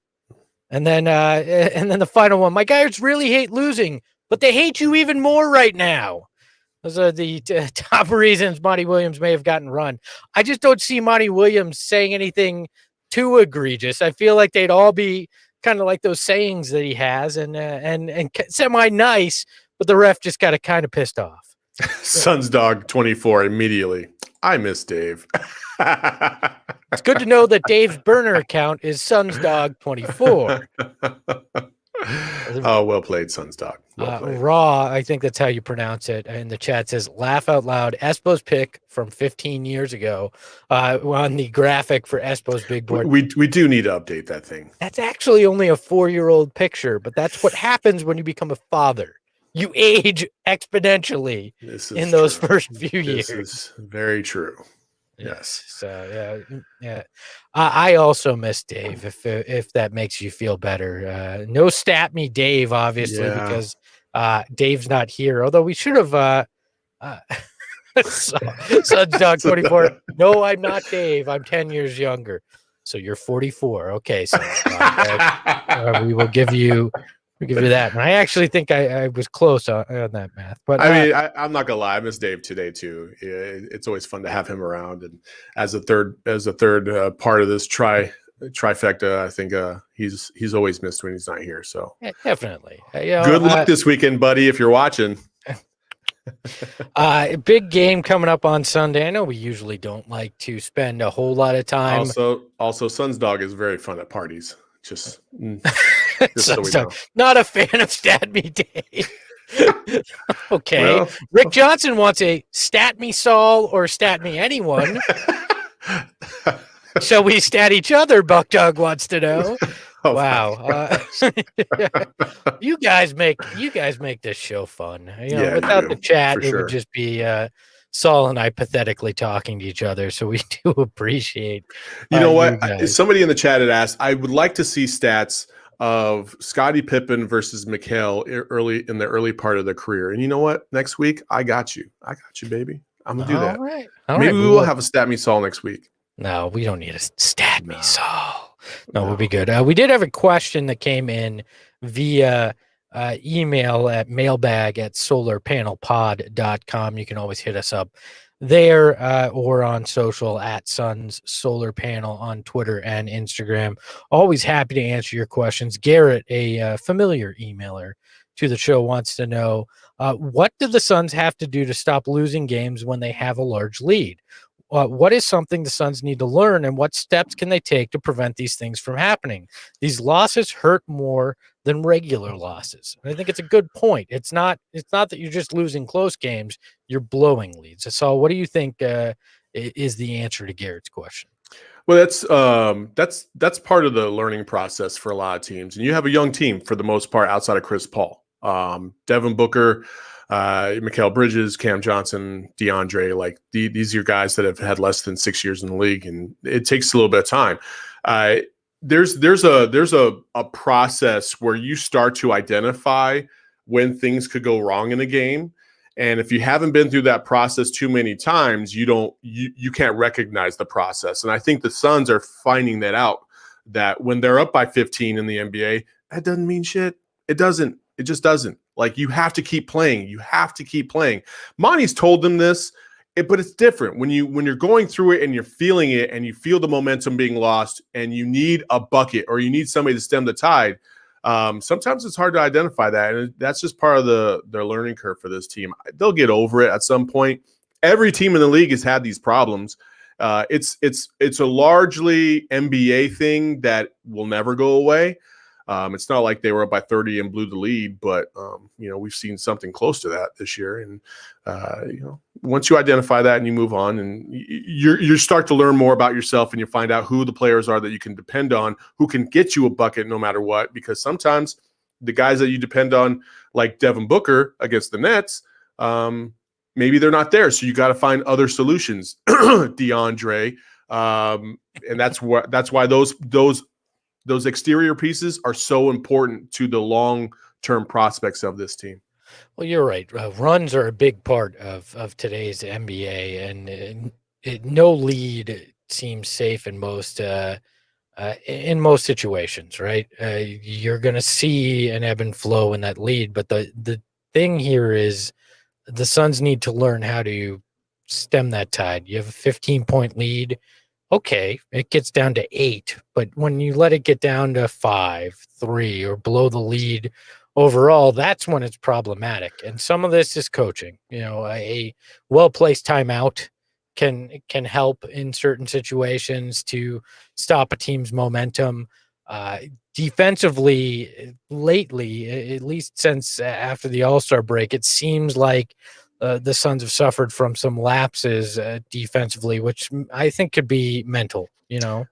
And then the final one, my guys really hate losing, but they hate you even more right now. Those are the top reasons Monty Williams may have gotten run. I just don't see Monty Williams saying anything too egregious. I feel like they'd all be kind of like those sayings that he has and semi nice, but the ref just got kind of pissed off. Suns dog 24 immediately. I miss Dave. It's good to know that Dave's burner account is Suns dog 24. Oh, well played, Suns dog. Well played. Raw, I think that's how you pronounce it. And the chat says, laugh out loud. Espo's pick from 15 years ago on the graphic for Espo's big board. We do need to update that thing. That's actually only a 4-year-old picture, but that's what happens when you become a father. You age exponentially in those first few years. This is very true. Yes. So yeah. I also miss Dave. If that makes you feel better. No stat me Dave, obviously, because Dave's not here. Although we should have. Suns dog 24. No, I'm not Dave. I'm 10 years younger. So you're 44. Okay, so we will give you. We give you that, and I actually think I was close on that math. But I mean, I'm not gonna lie, I miss Dave today too. It's always fun to have him around, and as a third part of this trifecta, I think he's always missed when he's not here. So yeah, definitely. Good luck this weekend, buddy, if you're watching. Big game coming up on Sunday. I know we usually don't like to spend a whole lot of time. Also, Suns dog is very fun at parties. Just so we know. Not a fan of Stat Me Dave. Okay. Well, Rick Johnson wants a Stat Me Saul or Stat Me anyone. Shall we stat each other? Buck Dog wants to know. Oh, wow. You guys make this show fun. Without the chat, it would just be Saul and I pathetically talking to each other, so we do appreciate. You know what? Somebody in the chat had asked, I would like to see stats of Scottie Pippen versus Mikal in the early part of their career. And you know what? Next week, I got you, baby. I'm gonna do that. Right. Maybe we will have a stat me Saul next week. No, we don't need a stat me Saul. No, we'll be good. We did have a question that came in via email at mailbag@solarpanelpod.com. You can always hit us up there or on social at Suns Solar Panel on Twitter and Instagram. Always happy to answer your questions. Garrett, a familiar emailer to the show wants to know, what do the Suns have to do to stop losing games when they have a large lead? What is something the Suns need to learn, and what steps can they take to prevent these things from happening? These losses hurt more than regular losses. And I think it's a good point. It's not that you're just losing close games, you're blowing leads. So what do you think is the answer to Garrett's question? Well, that's part of the learning process for a lot of teams. And you have a young team for the most part outside of Chris Paul. Devin Booker, Mikal Bridges, Cam Johnson, Deandre, like these are guys that have had less than 6 years in the league, and it takes a little bit of time. There's a process where you start to identify when things could go wrong in a game. And if you haven't been through that process too many times, you can't recognize the process. And I think the Suns are finding that out, that when they're up by 15 in the NBA, that doesn't mean shit. It doesn't. It just doesn't. Like, you have to keep playing. You have to keep playing. Monty's told them this, but it's different when you're going through it and you're feeling it and you feel the momentum being lost and you need a bucket or you need somebody to stem the tide. Sometimes it's hard to identify that, and that's just part of their learning curve for this team. They'll get over it at some point. Every team in the league has had these problems. It's a largely NBA thing that will never go away. It's not like they were up by 30 and blew the lead, but we've seen something close to that this year. And once you identify that and you move on, and you start to learn more about yourself, and you find out who the players are that you can depend on, who can get you a bucket no matter what. Because sometimes the guys that you depend on, like Devin Booker against the Nets, maybe they're not there, so you got to find other solutions. Deandre, and that's why those exterior pieces are so important to the long-term prospects of this team. Well, you're right. Runs are a big part of today's NBA, and no lead seems safe in most situations, right? You're going to see an ebb and flow in that lead, but the thing here is the Suns need to learn how to stem that tide. You have a 15-point lead. Okay, it gets down to 8, but when you let it get down to 5, 3, or below the lead overall, that's when it's problematic. And some of this is coaching. A well-placed timeout can help in certain situations to stop a team's momentum. Defensively, lately, at least since after the All-Star break, it seems like the Suns have suffered from some lapses defensively, which I think could be mental. Oh,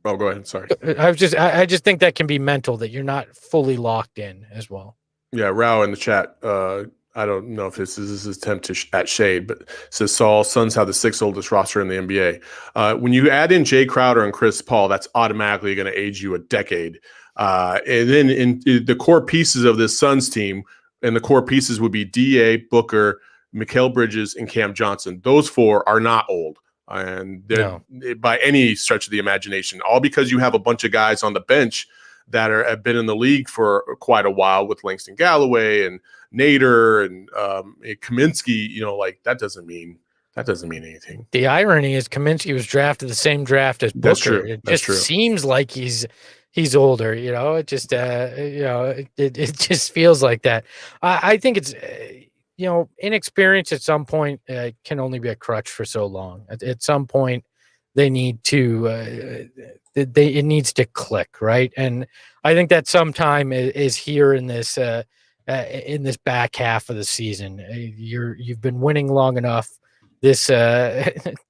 go ahead. Sorry. I just think that can be mental, that you're not fully locked in as well. Yeah, Rao in the chat. I don't know if this is his attempt at shade, but says Saul, Suns have the 6th oldest roster in the NBA. When you add in Jay Crowder and Chris Paul, that's automatically going to age you a decade. And then in the core pieces of this Suns team, and the core pieces would be D.A., Booker, Mikal Bridges, and Cam Johnson. Those 4 are not old, and they're by any stretch of the imagination, all because you have a bunch of guys on the bench that have been in the league for quite a while, with Langston Galloway and Nader and Kaminsky. Like, that doesn't mean anything. The irony is Kaminsky was drafted the same draft as Booker. That's true. It just seems like he's older, it just, it just feels like that. I think it's, inexperience at some point can only be a crutch for so long. At some point they need to, it needs to click. Right. And I think that sometime is here in this back half of the season. You've been winning long enough this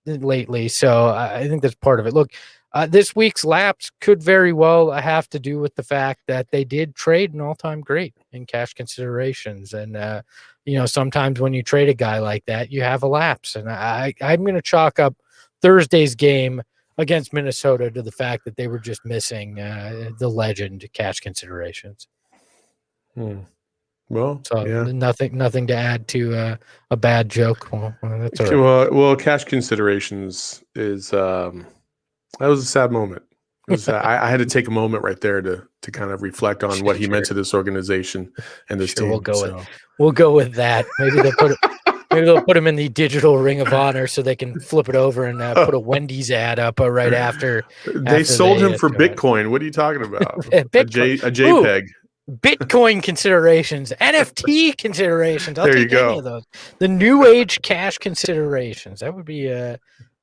lately. So I think that's part of it. Look, this week's lapse could very well have to do with the fact that they did trade an all-time great in cash considerations. And, sometimes when you trade a guy like that, you have a lapse. And I'm going to chalk up Thursday's game against Minnesota to the fact that they were just missing the legend cash considerations. Well, so yeah. Nothing to add to a bad joke. Well, that's all right. Well, cash considerations is that was a sad moment. I had to take a moment right there to kind of reflect on what he meant to this organization and this team. We'll go with that. Maybe they'll put him in the digital Ring of Honor so they can flip it over and put a Wendy's ad up right after. They sold him for Bitcoin. What are you talking about? A JPEG. Bitcoin considerations, NFT considerations. I'll There you take any go. of those. The new age cash considerations. That would be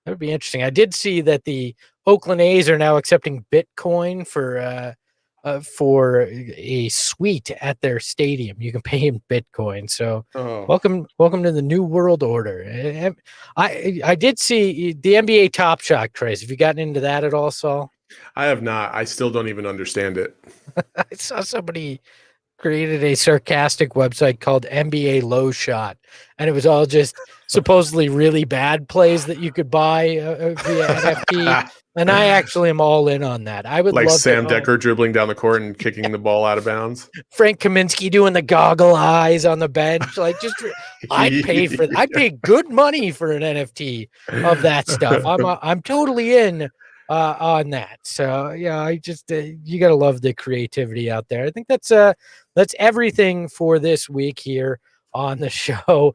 interesting. I did see that the Oakland A's are now accepting Bitcoin for a suite at their stadium. You can pay in Bitcoin. So welcome to the new world order. I did see the NBA Top Shot craze. Have you gotten into that at all, Saul? I have not. I still don't even understand it. I saw somebody created a sarcastic website called NBA Low Shot, and it was all just supposedly really bad plays that you could buy via NFT. And I actually am all in on that. I would like love Sam Decker dribbling down the court and kicking the ball out of bounds. Frank Kaminsky doing the goggle eyes on the bench. Like, just I'd pay good money for an NFT of that stuff. I'm totally in on that. So yeah, I just you gotta love the creativity out there. I think that's everything for this week here on the show.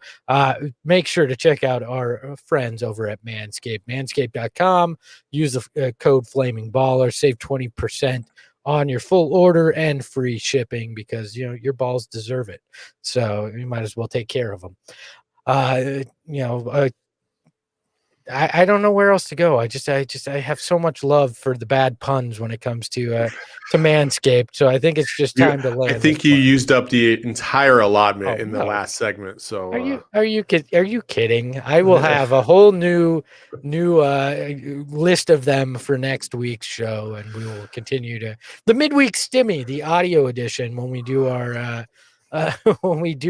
Make sure to check out our friends over at Manscaped, manscaped.com. Use the code FlamingBaller, save 20% on your full order and free shipping, because your balls deserve it. So you might as well take care of them. I don't know where else to go. I have so much love for the bad puns when it comes to Manscaped. So I think it's just time to land. I think you used up the entire allotment in the last segment. So are you kidding? I will have a whole new list of them for next week's show, and we will continue to the midweek stimmy, the audio edition, when we do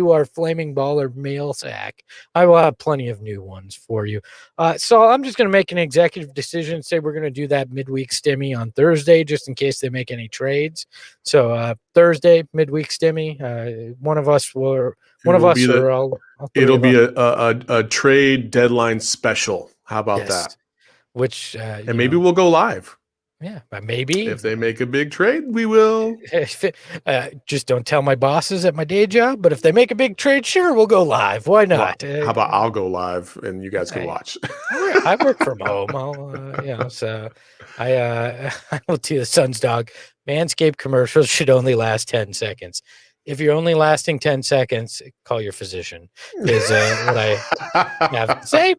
our Flaming Baller mail sack. I will have plenty of new ones for you. So I'm just going to make an executive decision, say we're going to do that midweek stimmy on Thursday, just in case they make any trades. So Thursday, midweek stimmy, one of us will, it'll be a trade deadline special. How about that? Which, and maybe we'll go live. Yeah, but maybe if they make a big trade, we will. Just don't tell my bosses at my day job. But if they make a big trade, sure, we'll go live. Why not? Well, how about I'll go live and you guys can watch? I work from home. So I will do the Sun's dog. Manscaped commercials should only last 10 seconds. If you're only lasting 10 seconds, call your physician, is what I have to say.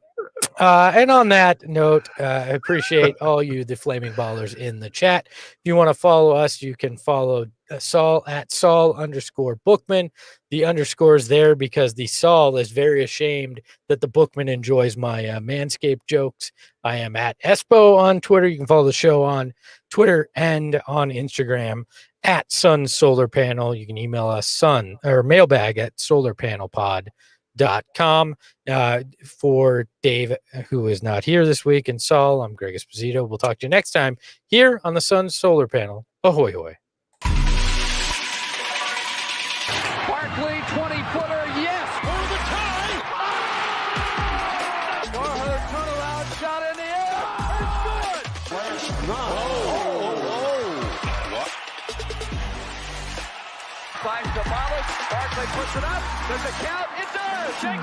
And on that note, I appreciate all you, the Flaming Ballers in the chat. If you want to follow us, you can follow Saul at Saul_Bookman. The underscore is there because the Saul is very ashamed that the Bookman enjoys my Manscaped jokes. I am at Espo on Twitter. You can follow the show on Twitter and on Instagram at Sun Solar Panel. You can email us mailbag at solarpanelpod.com. For Dave, who is not here this week, and Saul, I'm Greg Esposito. We'll talk to you next time here on the Sun Solar Panel. Ahoy, hoy. Barkley, 20-footer, yes, for the tie. Warhurst turnaround shot in the air. It's good. Flash, what? Finds the Barkley puts it up. There's a count. It does. Shake